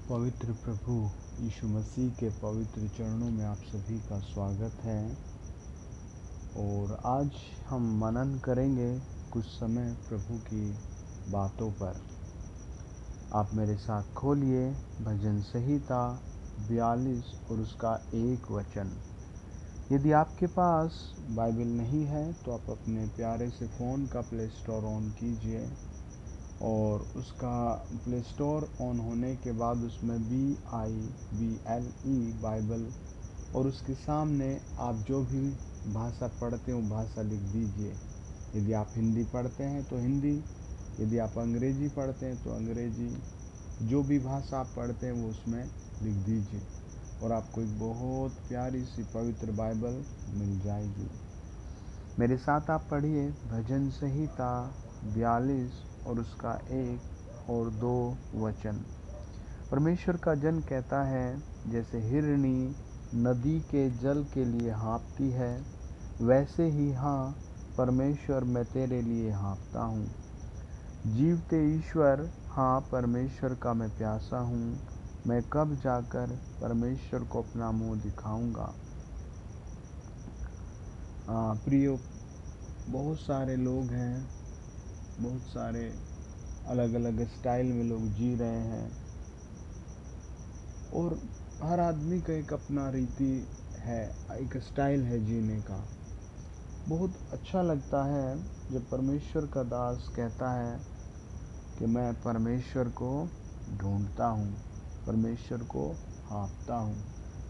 पवित्र प्रभु यीशु मसीह के पवित्र चरणों में आप सभी का स्वागत है। और आज हम मनन करेंगे कुछ समय प्रभु की बातों पर। आप मेरे साथ खोलिए भजन संहिता 42 और उसका 1 वचन। यदि आपके पास बाइबल नहीं है तो आप अपने प्यारे से फ़ोन का प्ले स्टोर ऑन कीजिए और उसका प्ले स्टोर ऑन होने के बाद उसमें BIBLE बाइबल और उसके सामने आप जो भी भाषा पढ़ते हैं वो भाषा लिख दीजिए। यदि आप हिंदी पढ़ते हैं तो हिंदी, यदि आप अंग्रेजी पढ़ते हैं तो अंग्रेजी, जो भी भाषा आप पढ़ते हैं वो उसमें लिख दीजिए और आपको एक बहुत प्यारी सी पवित्र बाइबल मिल जाएगी। मेरे साथ आप पढ़िए भजन संहिता 42 और उसका 1 और 2 वचन। परमेश्वर का जन कहता है, जैसे हिरनी नदी के जल के लिए हाँफती है, वैसे ही हाँ परमेश्वर मैं तेरे लिए हाँफता हूँ। जीवते ईश्वर, हाँ परमेश्वर का मैं प्यासा हूँ। मैं कब जाकर परमेश्वर को अपना मुँह दिखाऊंगा। प्रियो, बहुत सारे लोग हैं, बहुत सारे अलग अलग स्टाइल में लोग जी रहे हैं और हर आदमी का एक अपना रीति है, एक स्टाइल है जीने का। बहुत अच्छा लगता है जब परमेश्वर का दास कहता है कि मैं परमेश्वर को ढूंढता हूँ, परमेश्वर को हाँफता हूँ,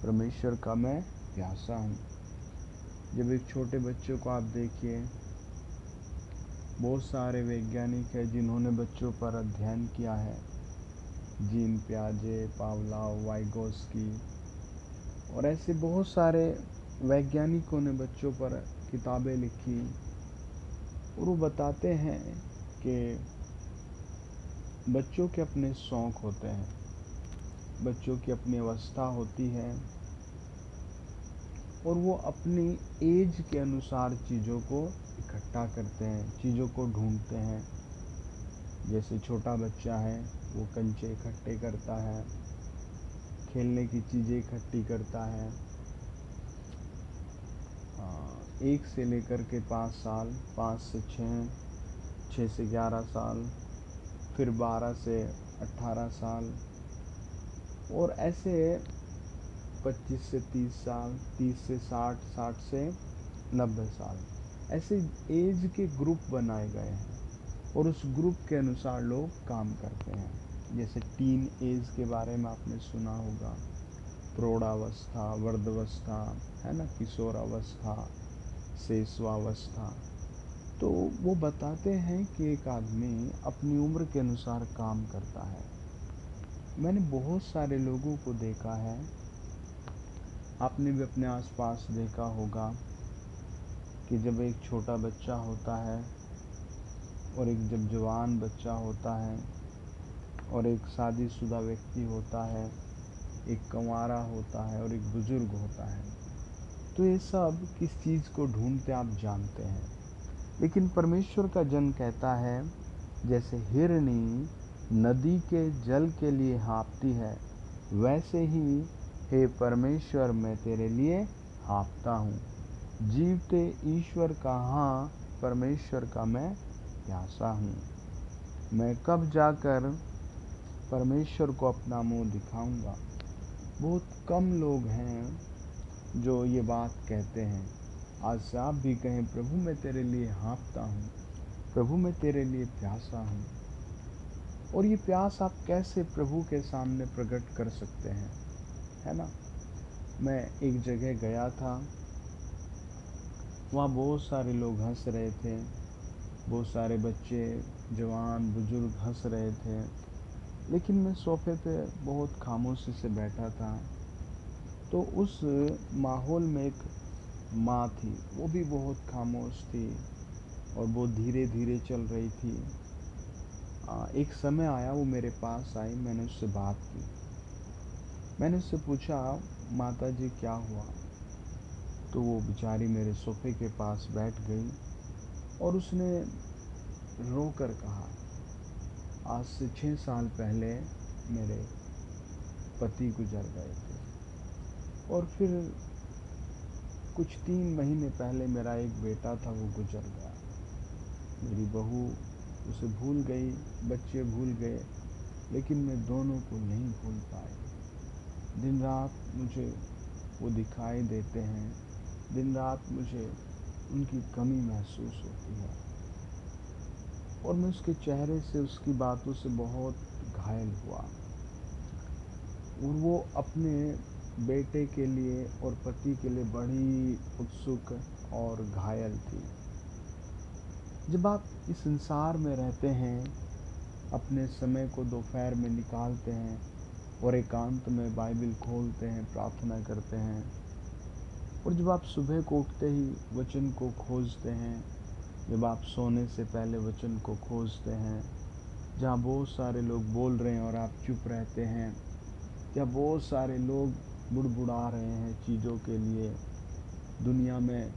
परमेश्वर का मैं प्यासा हूँ। जब एक छोटे बच्चों को आप देखिए, बहुत सारे वैज्ञानिक हैं जिन्होंने बच्चों पर अध्ययन किया है, जीन पियाजे, पावलोव, वाइगोस्की और ऐसे बहुत सारे वैज्ञानिकों ने बच्चों पर किताबें लिखी और वो बताते हैं कि बच्चों के अपने शौक़ होते हैं, बच्चों की अपनी अवस्था होती है और वो अपनी एज के अनुसार चीज़ों को इकट्ठा करते हैं, चीज़ों को ढूंढते हैं। जैसे छोटा बच्चा है वो कंचे इकट्ठे करता है, खेलने की चीज़ें इकट्ठी करता है। 1 से लेकर के 5 साल, 5 से 6, 6 से 11 साल, फिर 12 से 18 साल और ऐसे 25 से 30 साल, 30 से 60, 60 से 90 साल, ऐसे एज के ग्रुप बनाए गए हैं और उस ग्रुप के अनुसार लोग काम करते हैं। जैसे टीन एज के बारे में आपने सुना होगा, प्रौढ़ावस्था, वर्धावस्था, है ना, किशोरावस्था, शेषवावस्था। तो वो बताते हैं कि एक आदमी अपनी उम्र के अनुसार काम करता है। मैंने बहुत सारे लोगों को देखा है, आपने भी अपने आसपास देखा होगा कि जब एक छोटा बच्चा होता है और एक जब जवान बच्चा होता है और एक शादीशुदा व्यक्ति होता है, एक कंवारा होता है और एक बुजुर्ग होता है, तो ये सब किस चीज़ को ढूंढते आप जानते हैं। लेकिन परमेश्वर का जन कहता है, जैसे हिरनी नदी के जल के लिए हाँफती है, वैसे ही हे परमेश्वर मैं तेरे लिए हाँफता हूँ। जीवते ईश्वर का, हाँ परमेश्वर का मैं प्यासा हूँ। मैं कब जाकर परमेश्वर को अपना मुँह दिखाऊंगा। बहुत कम लोग हैं जो ये बात कहते हैं। आज से आप भी कहें, प्रभु मैं तेरे लिए हाँफता हूँ, प्रभु मैं तेरे लिए प्यासा हूँ। और ये प्यास आप कैसे प्रभु के सामने प्रकट कर सकते हैं, है ना। मैं एक जगह गया था, वहाँ बहुत सारे लोग हंस रहे थे, बहुत सारे बच्चे, जवान, बुजुर्ग हंस रहे थे, लेकिन मैं सोफे पे बहुत खामोशी से बैठा था। तो उस माहौल में एक माँ थी, वो भी बहुत खामोश थी और बहुत धीरे धीरे चल रही थी। एक समय आया, वो मेरे पास आई, मैंने उससे बात की। मैंने उससे पूछा, माता जी क्या हुआ। तो वो बेचारी मेरे सोफे के पास बैठ गई और उसने रो कर कहा, आज से 6 साल पहले मेरे पति गुजर गए थे। और फिर कुछ 3 महीने पहले मेरा एक बेटा था, वो गुजर गया। मेरी बहू उसे भूल गई, बच्चे भूल गए, लेकिन मैं दोनों को नहीं भूल पाई। दिन रात मुझे वो दिखाई देते हैं, दिन रात मुझे उनकी कमी महसूस होती है, और मैं उसके चेहरे से, उसकी बातों से बहुत घायल हुआ। और वो अपने बेटे के लिए और पति के लिए बड़ी उत्सुक और घायल थी। जब आप इस संसार में रहते हैं, अपने समय को दोपहर में निकालते हैं और एकांत में बाइबल खोलते हैं, प्रार्थना करते हैं, और जब आप सुबह को उठते ही वचन को खोजते हैं, जब आप सोने से पहले वचन को खोजते हैं, जहाँ बहुत सारे लोग बोल रहे हैं और आप चुप रहते हैं, जहाँ बहुत सारे लोग बुड़बुड़ा रहे हैं चीज़ों के लिए, दुनिया में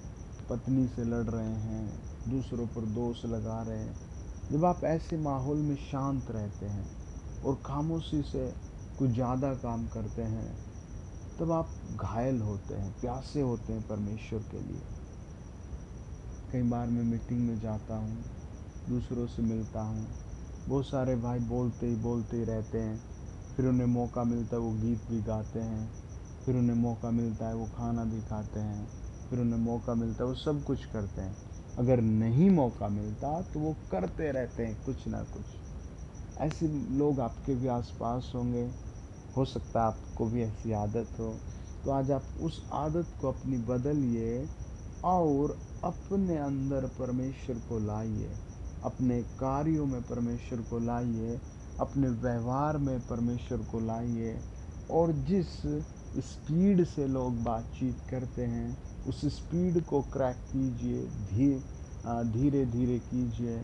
पत्नी से लड़ रहे हैं, दूसरों पर दोष लगा रहे हैं, जब आप ऐसे माहौल में शांत रहते हैं और खामोशी से कुछ ज़्यादा काम करते हैं, तब आप घायल होते हैं, प्यासे होते हैं परमेश्वर के लिए। कई बार मैं मीटिंग में जाता हूँ, दूसरों से मिलता हूँ, बहुत सारे भाई बोलते ही रहते हैं, फिर उन्हें मौका मिलता है वो गीत भी गाते हैं, फिर उन्हें मौका मिलता है वो खाना भी खाते हैं, फिर उन्हें मौका मिलता है वो सब कुछ करते हैं। अगर नहीं मौका मिलता तो वो करते रहते हैं कुछ ना कुछ। ऐसे लोग आपके भी आसपास होंगे, हो सकता है आपको भी ऐसी आदत हो। तो आज आप उस आदत को अपनी बदलिए और अपने अंदर परमेश्वर को लाइए, अपने कार्यों में परमेश्वर को लाइए, अपने व्यवहार में परमेश्वर को लाइए, और जिस स्पीड से लोग बातचीत करते हैं उस स्पीड को क्रैक कीजिए, धीरे धीरे कीजिए।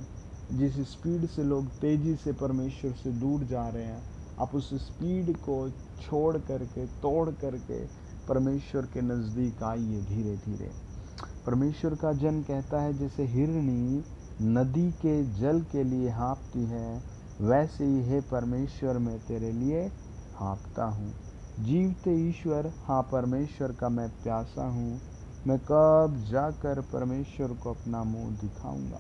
जिस स्पीड से लोग तेज़ी से परमेश्वर से दूर जा रहे हैं, आप उस स्पीड को छोड़ करके, तोड़ करके परमेश्वर के नज़दीक आइए धीरे धीरे। परमेश्वर का जन कहता है, जैसे हिरनी नदी के जल के लिए हाँफती है, वैसे ही हे परमेश्वर मैं तेरे लिए हाँफता हूँ। जीवते ईश्वर, हाँ परमेश्वर का मैं प्यासा हूँ, मैं कब जाकर परमेश्वर को अपना मुंह दिखाऊंगा।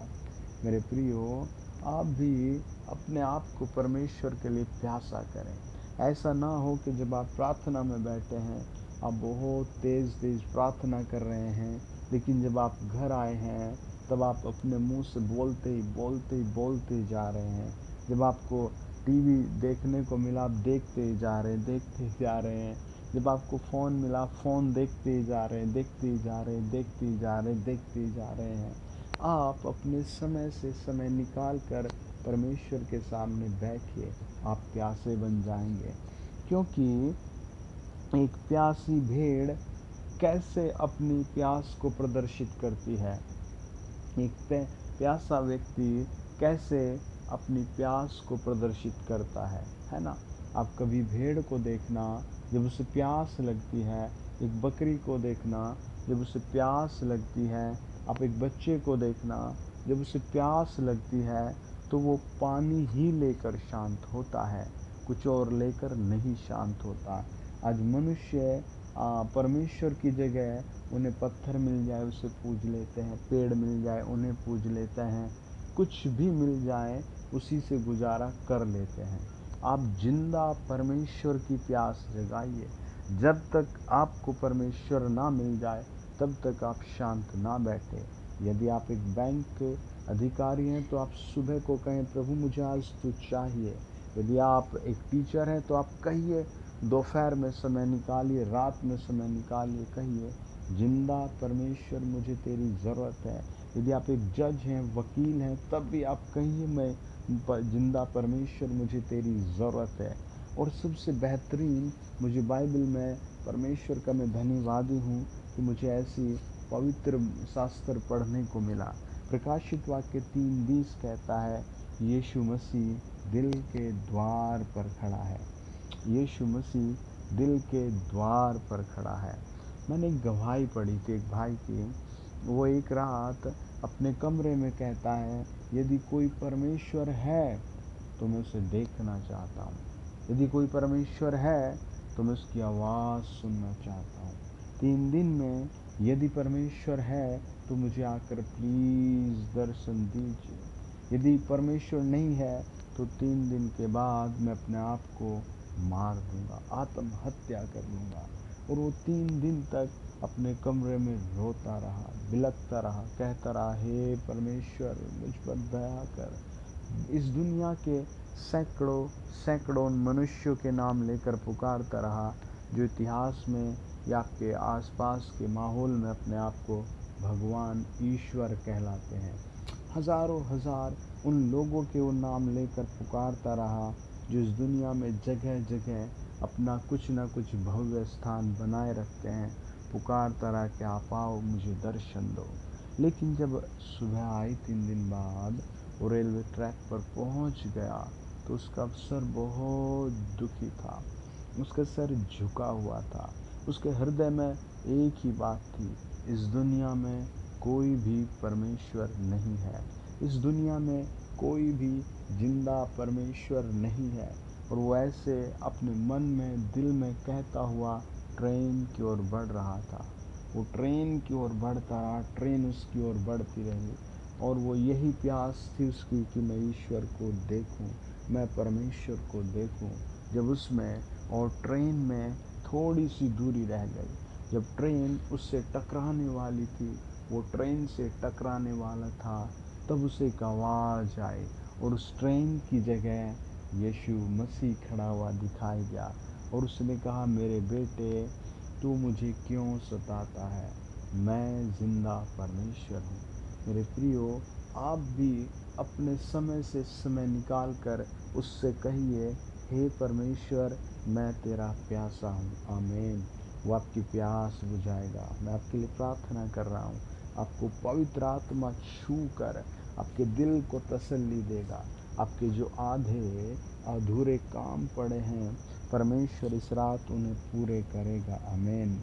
मेरे प्रियो, आप भी अपने आप को परमेश्वर के लिए प्यासा करें। ऐसा ना हो कि जब आप प्रार्थना में बैठे हैं, आप बहुत तेज़ प्रार्थना कर रहे हैं, लेकिन जब आप घर आए हैं तब आप अपने मुंह से बोलते ही जा रहे हैं। जब आपको टीवी देखने को मिला, आप देखते ही जा रहे हैं। जब आपको फ़ोन मिला, फ़ोन देखते ही जा रहे हैं। आप अपने समय से समय निकाल कर परमेश्वर के सामने बैठिए, आप प्यासे बन जाएंगे। क्योंकि एक प्यासी भेड़ कैसे अपनी प्यास को प्रदर्शित करती है, एक प्यासा व्यक्ति कैसे अपनी प्यास को प्रदर्शित करता है ना। आप कभी भेड़ को देखना जब उसे प्यास लगती है, एक बकरी को देखना जब उसे प्यास लगती है, आप एक बच्चे को देखना जब उसे प्यास लगती है तो वो पानी ही लेकर शांत होता है, कुछ और लेकर नहीं शांत होता। आज मनुष्य परमेश्वर की जगह उन्हें पत्थर मिल जाए उसे पूज लेते हैं, पेड़ मिल जाए उन्हें पूज लेते हैं, कुछ भी मिल जाए उसी से गुजारा कर लेते हैं। आप जिंदा परमेश्वर की प्यास जगाइए। जब तक आपको परमेश्वर ना मिल जाए तब तक आप शांत ना बैठे। यदि आप एक बैंक के अधिकारी हैं तो आप सुबह को कहें, प्रभु मुझे आज तू चाहिए। यदि आप एक टीचर हैं तो आप कहिए, दोपहर में समय निकालिए, रात में समय निकालिए, कहिए, जिंदा परमेश्वर मुझे तेरी ज़रूरत है। यदि आप एक जज हैं, वकील हैं, तब भी आप कहिए, मैं जिंदा परमेश्वर मुझे तेरी ज़रूरत है। और सबसे बेहतरीन, मुझे बाइबल में परमेश्वर का मैं धन्यवादी हूँ कि मुझे ऐसी पवित्र शास्त्र पढ़ने को मिला। प्रकाशित वाक्य 3:20 कहता है, यीशु मसीह दिल के द्वार पर खड़ा है। यीशु मसीह दिल के द्वार पर खड़ा है। मैंने एक गवाही पढ़ी थी एक भाई की। वो एक रात अपने कमरे में कहता है, यदि कोई परमेश्वर है तो मैं उसे देखना चाहता हूँ। यदि कोई परमेश्वर है तो मैं उसकी आवाज़ सुनना चाहता हूँ। 3 दिन में यदि परमेश्वर है तो मुझे आकर प्लीज़ दर्शन दीजिए। यदि परमेश्वर नहीं है तो 3 दिन के बाद मैं अपने आप को मार दूंगा, आत्महत्या कर लूँगा। और वो 3 दिन तक अपने कमरे में रोता रहा, बिलखता रहा, कहता रहा, हे परमेश्वर मुझ पर दया कर। इस दुनिया के सैकड़ों सैकड़ों मनुष्यों के नाम लेकर पुकारता रहा जो इतिहास में या आपके आसपास के माहौल में अपने आप को भगवान ईश्वर कहलाते हैं। हजारों हजार उन लोगों के वो नाम लेकर पुकारता रहा जो इस दुनिया में जगह जगह अपना कुछ न कुछ भव्य स्थान बनाए रखते हैं। पुकारता रहा कि आप आओ, मुझे दर्शन दो। लेकिन जब सुबह आई 3 दिन बाद वो रेलवे ट्रैक पर पहुंच गया तो उसका सर बहुत दुखी था, उसका सर झुका हुआ था। उसके हृदय में एक ही बात थी, इस दुनिया में कोई भी परमेश्वर नहीं है, इस दुनिया में कोई भी जिंदा परमेश्वर नहीं है। और वो ऐसे अपने मन में दिल में कहता हुआ ट्रेन की ओर बढ़ रहा था। वो ट्रेन की ओर बढ़ता रहा, ट्रेन उसकी ओर बढ़ती रही और वो यही प्यास थी उसकी कि मैं ईश्वर को देखूं, मैं परमेश्वर को देखूं। जब उसमें और ट्रेन में थोड़ी सी दूरी रह गई, जब ट्रेन उससे टकराने वाली थी, वो ट्रेन से टकराने वाला था, तब उसे एक आवाज़ आई और उस ट्रेन की जगह यीशु मसीह खड़ा हुआ दिखाई दिया। और उसने कहा, मेरे बेटे तू मुझे क्यों सताता है, मैं जिंदा परमेश्वर हूँ। मेरे प्रियो, आप भी अपने समय से समय निकाल कर उससे कहिए, हे परमेश्वर मैं तेरा प्यासा हूँ। आमीन। वो आपकी प्यास बुझाएगा। मैं आपके लिए प्रार्थना कर रहा हूँ, आपको पवित्र आत्मा छू कर आपके दिल को तसल्ली देगा। आपके जो आधे अधूरे काम पड़े हैं, परमेश्वर इस रात उन्हें पूरे करेगा। आमीन।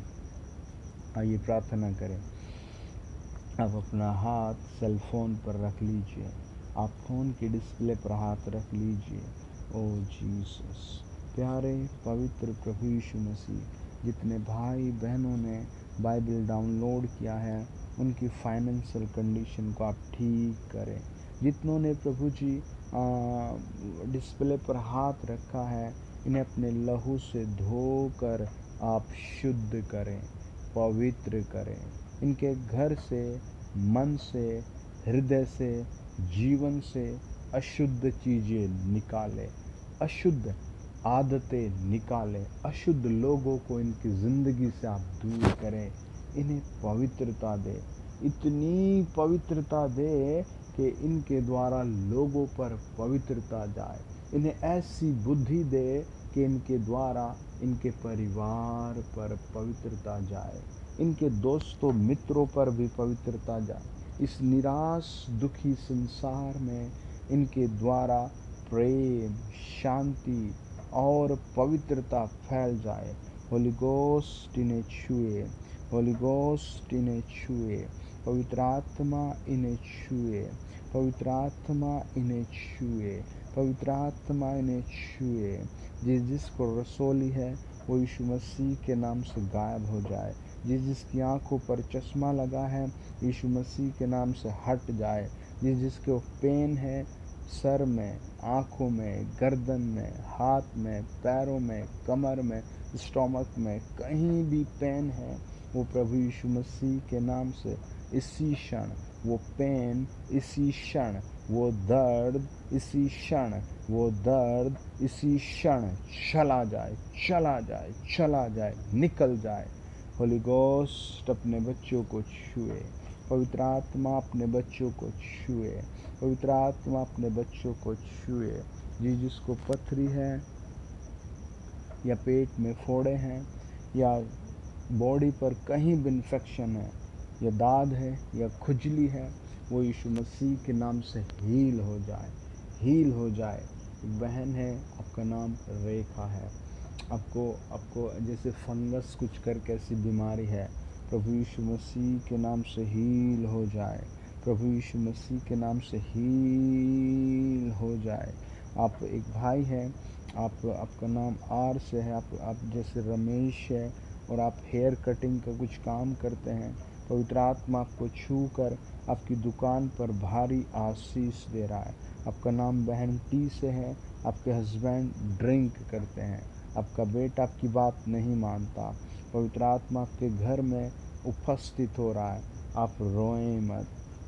आइए प्रार्थना करें। आप अपना हाथ सेल फोन पर रख लीजिए, आप फ़ोन के डिस्प्ले पर हाथ रख लीजिए। ओ जीसस, प्यारे पवित्र प्रभु यीशु मसीह, जितने भाई बहनों ने बाइबल डाउनलोड किया है उनकी फाइनेंशियल कंडीशन को आप ठीक करें। जितनों ने प्रभु जी डिस्प्ले पर हाथ रखा है, इन्हें अपने लहू से धोकर आप शुद्ध करें, पवित्र करें। इनके घर से, मन से, हृदय से, जीवन से अशुद्ध चीज़ें निकालें, अशुद्ध आदतें निकालें, अशुद्ध लोगों को इनकी ज़िंदगी से आप दूर करें। इन्हें पवित्रता दे, इतनी पवित्रता दे कि इनके द्वारा लोगों पर पवित्रता जाए। इन्हें ऐसी बुद्धि दे कि इनके द्वारा इनके परिवार पर पवित्रता जाए, इनके दोस्तों मित्रों पर भी पवित्रता जाए। इस निराश दुखी संसार में इनके द्वारा प्रेम, शांति और पवित्रता फैल जाए। होली गोस्ट इन्हें छुए, होली गोस्ट इन्हें छुए, पवित्र आत्मा इन्हें छुए, पवित्र आत्मा इन्हें छुए, पवित्र आत्मा इन्हें छुए। जिसको रसोली है वो यीशु मसीह के नाम से गायब हो जाए। जिसकी आंखों पर चश्मा लगा है यीशु मसीह के नाम से हट जाए। जिसको पेन है सर में, आंखों में, गर्दन में, हाथ में, पैरों में, कमर में, स्टोमक में, कहीं भी पेन है, वो प्रभु यीशु मसीह के नाम से इसी क्षण वो पेन, इसी क्षण वो दर्द, इसी क्षण वो दर्द, इसी क्षण चला जाए, चला जाए, चला जाए, निकल जाए। होली गोस्ट अपने बच्चों को छुए, पवित्र आत्मा अपने बच्चों को छुए, पवित्र आत्मा अपने बच्चों को छुए। जिसको पथरी है या पेट में फोड़े हैं या बॉडी पर कहीं भी इन्फेक्शन है या दाद है या खुजली है, वो यीशु मसीह के नाम से हील हो जाए, हील हो जाए। एक बहन है, आपका नाम रेखा है, आपको जैसे फंगस कुछ करके ऐसी बीमारी है, प्रभु यीशु मसीह के नाम से हील हो जाए, प्रभु यीशु मसीह के नाम से हील हो जाए। आप एक भाई हैं, आपका नाम आर से है, आप जैसे रमेश है और आप हेयर कटिंग का कुछ काम करते हैं, पवित्र आत्मा आपको छू कर आपकी दुकान पर भारी आशीष दे रहा है। आपका नाम बहन टी से है, आपके हस्बैंड ड्रिंक करते हैं, आपका बेटा आपकी बात नहीं मानता, पवित्र आत्मा आपके घर में उपस्थित हो रहा है। आप रोएं मत,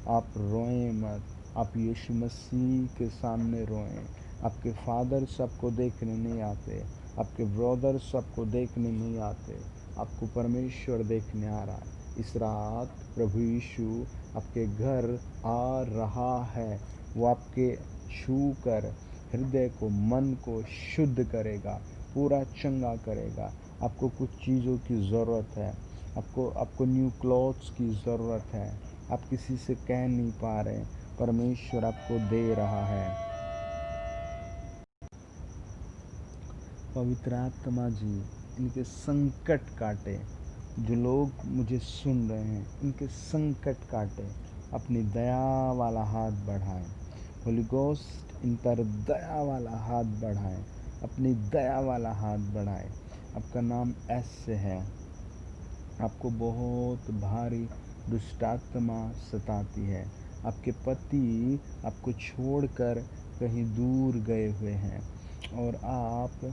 आप रोएं मत, आप यीशु मसीह के सामने रोएं। आपके फादर्स आपको देखने नहीं आते, आपके ब्रदर्स आपको देखने नहीं आते, आपको परमेश्वर देखने आ रहा है। इस रात प्रभु यीशु आपके घर आ रहा है। वो आपके छू कर हृदय को, मन को शुद्ध करेगा, पूरा चंगा करेगा। आपको कुछ चीज़ों की ज़रूरत है, आपको न्यू क्लॉथ्स की ज़रूरत है, आप किसी से कह नहीं पा रहे, परमेश्वर आपको दे रहा है। पवित्र आत्मा जी इनके संकट काटे, जो लोग मुझे सुन रहे हैं इनके संकट काटे, अपनी दया वाला हाथ बढ़ाएं। होली गोस्ट इन पर दया वाला हाथ बढ़ाएं, अपनी दया वाला हाथ बढ़ाएं। आपका नाम एस से है, आपको बहुत भारी दुष्टात्मा सताती है। आपके पति आपको छोड़कर कहीं दूर गए हुए हैं और आप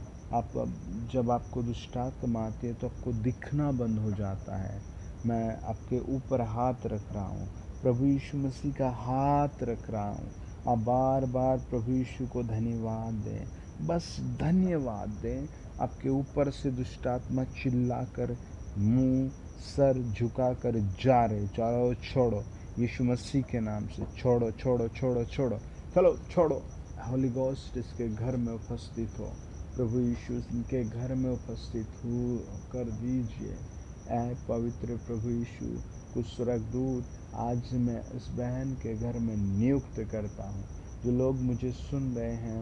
जब आपको दुष्टात्मा आती है तो आपको दिखना बंद हो जाता है। मैं आपके ऊपर हाथ रख रहा हूँ, प्रभु यीशु मसीह का हाथ रख रहा हूँ। आप बार बार प्रभु यीशु को धन्यवाद दें, बस धन्यवाद दें। आपके ऊपर से दुष्टात्मा चिल्लाकर मुंह सर झुकाकर जा रहे, चलो छोड़ो, यीशु मसीह के नाम से छोड़ो छोड़ो छोड़ो छोड़ो, चलो छोड़ो। होली गोस्ट इसके घर में उपस्थित हो, प्रभु यीशु इनके घर में उपस्थित हो कर दीजिए। ऐ पवित्र प्रभु यीशु, कुछ स्वर्गदूत आज मैं इस बहन के घर में नियुक्त करता हूँ। जो लोग मुझे सुन रहे हैं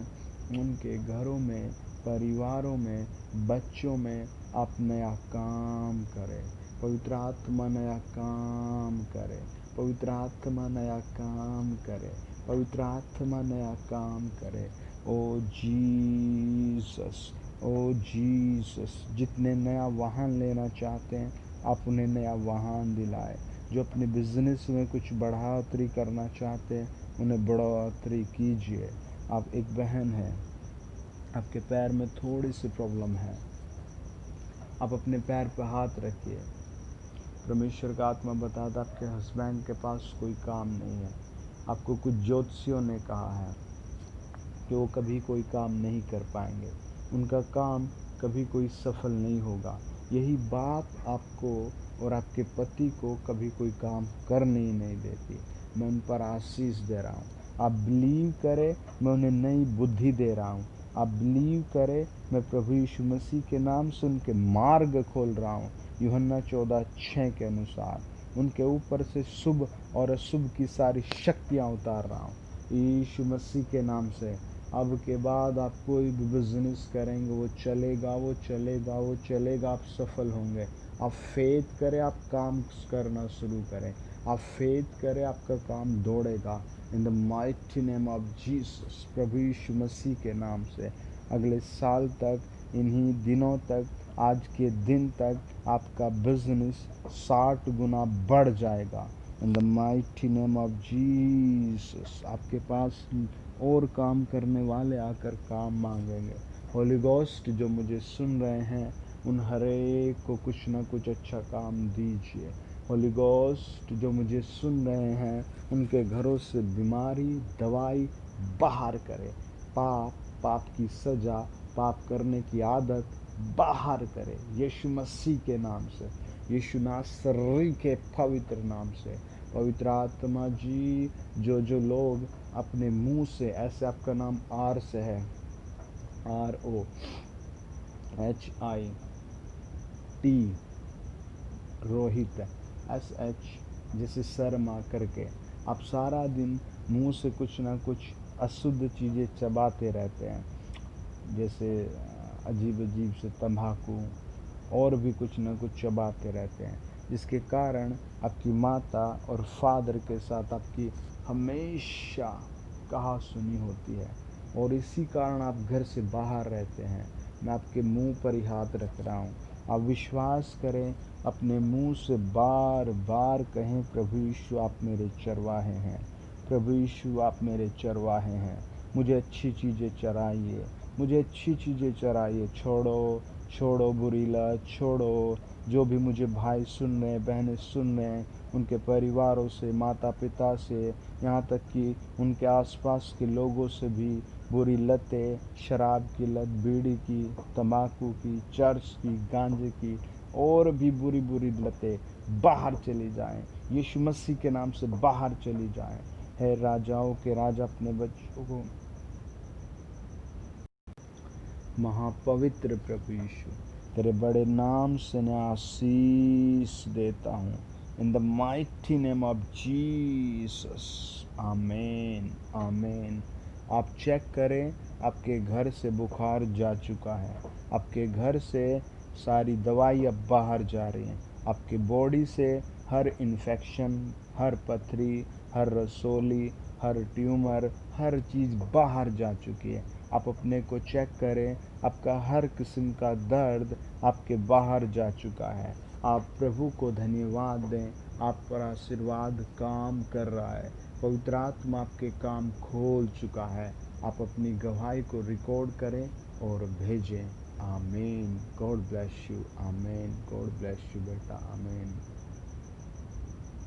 उनके घरों में, परिवारों में, बच्चों में आप नया काम करें। पवित्र आत्मा नया काम करे, पवित्र आत्मा नया काम करे, पवित्र आत्मा नया काम करे। ओ जीसस, ओ जीसस, जितने नया वाहन लेना चाहते हैं आप उन्हें नया वाहन दिलाए। जो अपने बिजनेस में कुछ बढ़ोतरी करना चाहते हैं उन्हें बढ़ोतरी कीजिए। आप एक बहन है, आपके पैर में थोड़ी सी प्रॉब्लम है, आप अपने पैर पर हाथ रखिए। परमेश्वर का आत्मा बताता आपके हस्बैंड के पास कोई काम नहीं है। आपको कुछ ज्योतिषियों ने कहा है कि वो कभी कोई काम नहीं कर पाएंगे, उनका काम कभी कोई सफल नहीं होगा। यही बात आपको और आपके पति को कभी कोई काम करने ही नहीं देती। मैं उन पर आशीष दे रहा हूँ। आप बिलीव करें, मैं उन्हें नई बुद्धि दे रहा हूँ। आप बिलीव करें, मैं प्रभु यीशु मसीह के नाम से उनके मार्ग खोल रहा हूँ। यूहन्ना 14:6 के अनुसार उनके ऊपर से शुभ और अशुभ की सारी शक्तियाँ उतार रहा हूँ यीशु मसीह के नाम से। अब के बाद आप कोई भी बिजनेस करेंगे वो चलेगा, वो चलेगा, वो चलेगा, आप सफल होंगे। आप फेथ करें, आप काम करना शुरू करें। आप फेथ करें, आपका काम दौड़ेगा। In the mighty name of Jesus, प्रभु यीशु मसीह के नाम से अगले साल तक, इन्हीं दिनों तक, आज के दिन तक आपका बिजनेस 60 गुना बढ़ जाएगा। इन the mighty name of Jesus, आपके पास और काम करने वाले आकर काम मांगेंगे। होली गोस्ट जो मुझे सुन रहे हैं उन हरेक को कुछ ना कुछ अच्छा काम दीजिए। होली गोस्ट जो मुझे सुन रहे हैं उनके घरों से बीमारी, दवाई बाहर करे। पाप की सजा, पाप करने की आदत बाहर करे यीशु मसीह के नाम से, यीशु नासरी के पवित्र नाम से। पवित्र आत्मा जी, जो लोग अपने मुंह से ऐसे, आपका नाम आर से है, ROHIT, रोहित, SH जैसे शर्मा करके आप सारा दिन मुंह से कुछ ना कुछ अशुद्ध चीज़ें चबाते रहते हैं, जैसे अजीब अजीब से तंबाकू और भी कुछ ना कुछ चबाते रहते हैं, जिसके कारण आपकी माता और फादर के साथ आपकी हमेशा कहा सुनी होती है। और इसी कारण आप घर से बाहर रहते हैं। मैं आपके मुंह पर ही हाथ रख रहा हूँ। आप विश्वास करें, अपने मुंह से बार बार कहें, प्रभु यीशु आप मेरे चरवाहे हैं, प्रभु यीशु आप मेरे चरवाहे हैं, मुझे अच्छी चीज़ें चराइए, मुझे अच्छी चीज़ें चराइए। छोड़ो छोड़ो बुरी लत, छोड़ो। जो भी मुझे भाई सुन रहे हैं, बहनें सुन रहे हैं, उनके परिवारों से, माता पिता से, यहाँ तक कि उनके आसपास के लोगों से भी बुरी लतें, शराब की लत, बीड़ी की, तंबाकू की, चर्च की, गांजे की और भी बुरी बुरी लतें बाहर चली जाएं। यीशु मसीह के नाम से बाहर चली जाएं। है राजाओं के राजा अपने बच्चों को महापवित्र प्रभु यीशु तेरे बड़े नाम से मैं आशीष देता हूँ। In the mighty name of Jesus, amen amen. आप चेक करें, आपके घर से बुखार जा चुका है, आपके घर से सारी दवाई अब बाहर जा रही हैं, आपके बॉडी से हर इन्फेक्शन, हर पथरी, हर रसोली, हर ट्यूमर, हर चीज़ बाहर जा चुकी है। आप अपने को चेक करें, आपका हर किस्म का दर्द आपके बाहर जा चुका है। आप प्रभु को धन्यवाद दें, आप पर आशीर्वाद काम कर रहा है, पवित्र आत्मा आपके काम खोल चुका है। आप अपनी गवाही को रिकॉर्ड करें और भेजें। आमीन। God bless you. आमीन। गॉड ब्लेस यू बेटा। आमीन।